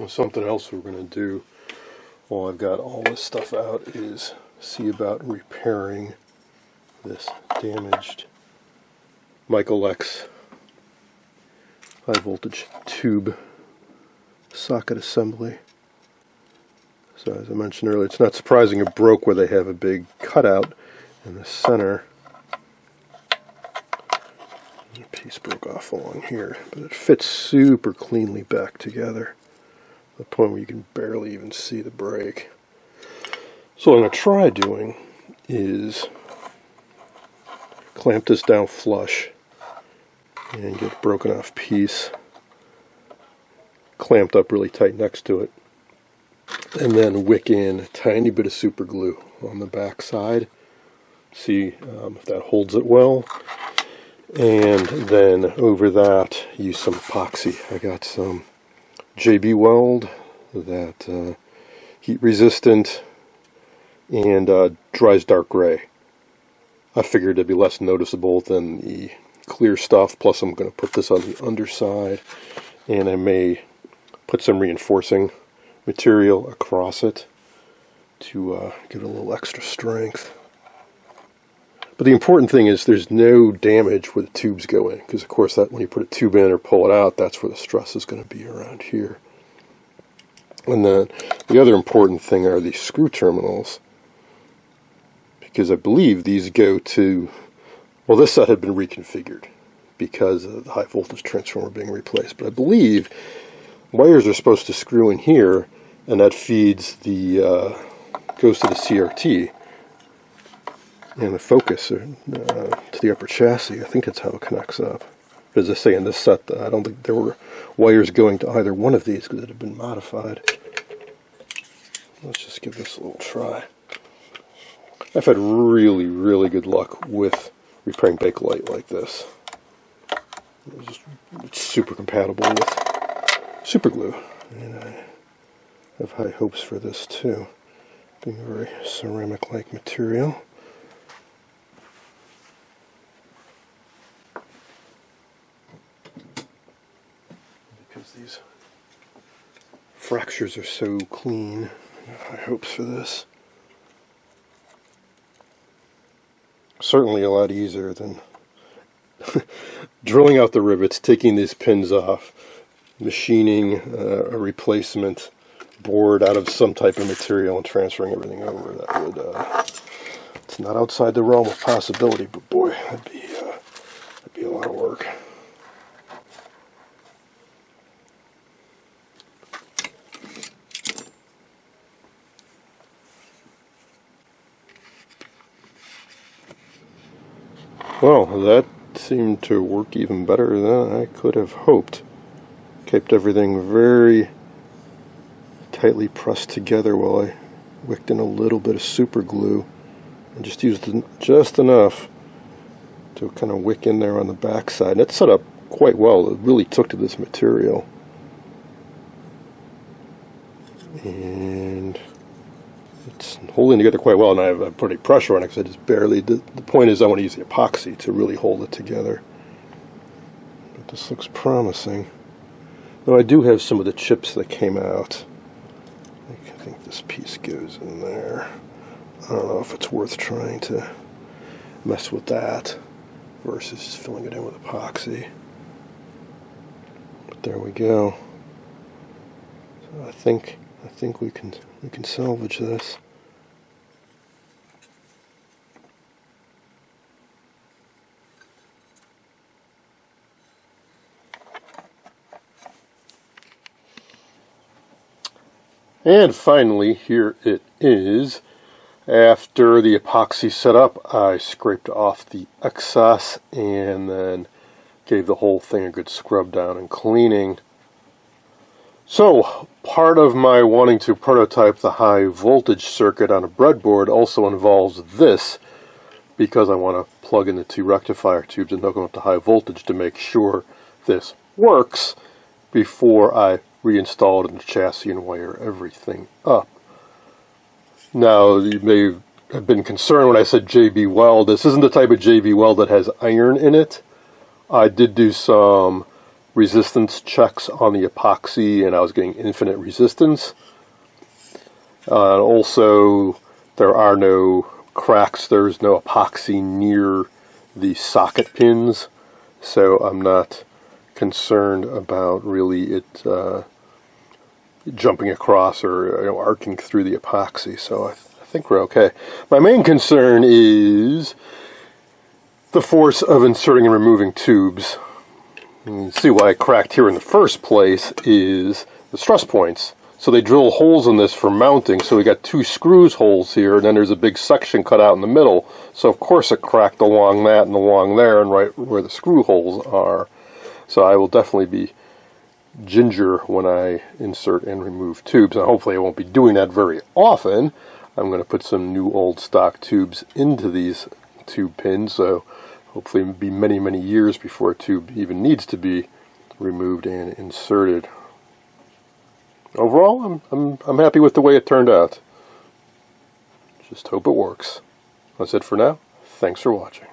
Well, something else we're going to do while I've got all this stuff out is see about repairing this damaged Mycalex high voltage tube socket assembly. So as I mentioned earlier, it's not surprising it broke where they have a big cutout in the center. A piece broke off along here, but it fits super cleanly back together, to the point where you can barely even see the break. So what I'm going to try doing is clamp this down flush and get a broken off piece clamped up really tight next to it, and then wick in a tiny bit of super glue on the back side. See if that holds it well. And then over that, use some epoxy. I got some JB Weld, that heat resistant and dries dark gray. I figured it'd be less noticeable than the clear stuff. Plus I'm going to put this on the underside, and I may put some reinforcing material across it to give it a little extra strength. But the important thing is there's no damage where the tubes go in, because of course that when you put a tube in or pull it out, that's where the stress is going to be around here. And then the other important thing are these screw terminals, because I believe these go to, well, this set had been reconfigured because of the high voltage transformer being replaced, but I believe wires are supposed to screw in here, and that feeds the goes to the CRT and the focus to the upper chassis. I think that's how it connects up. But as I say, in this set, I don't think there were wires going to either one of these because it had been modified. Let's just give this a little try. I've had really, really good luck with repairing Bakelite like this. It's super compatible with super glue, and I have high hopes for this too, being a very ceramic-like material. Because these fractures are so clean, I have high hopes for this. Certainly a lot easier than drilling out the rivets, taking these pins off, machining a replacement board out of some type of material and transferring everything over. That would, it's not outside the realm of possibility, but boy, that'd be a lot of work. Well, that seemed to work even better than I could have hoped. Kept everything very tightly pressed together while I wicked in a little bit of super glue and just used just enough to kind of wick in there on the back side. And it's set up quite well. It really took to this material. And it's holding together quite well, and I have putting pressure on it because I just barely. The point is I want to use the epoxy to really hold it together. But this looks promising. Though I do have some of the chips that came out. I think this piece goes in there. I don't know if it's worth trying to mess with that versus just filling it in with epoxy. But there we go. So I think we can salvage this. And finally, here it is. After the epoxy set up, I scraped off the excess and then gave the whole thing a good scrub down and cleaning. So, part of my wanting to prototype the high voltage circuit on a breadboard also involves this, because I want to plug in the two rectifier tubes and hook them up to high voltage to make sure this works before I reinstall it in the chassis and wire everything up. Now, you may have been concerned when I said JB Weld. This isn't the type of JB Weld that has iron in it. I did do some resistance checks on the epoxy, and I was getting infinite resistance. Also, there are no cracks. There's no epoxy near the socket pins, so I'm not concerned about really it jumping across or arcing through the epoxy. So I think we're okay. My main concern is the force of inserting and removing tubes. You see why it cracked here in the first place is the stress points. So they drill holes in this for mounting, so we got 2 screws holes here, and then there's a big section cut out in the middle. So of course it cracked along that and along there and right where the screw holes are. So I will definitely be ginger when I insert and remove tubes, and hopefully I won't be doing that very often. I'm going to put some new old stock tubes into these tube pins, so hopefully it'll be many, many years before a tube even needs to be removed and inserted. Overall, I'm happy with the way it turned out. Just hope it works. That's it for now. Thanks for watching.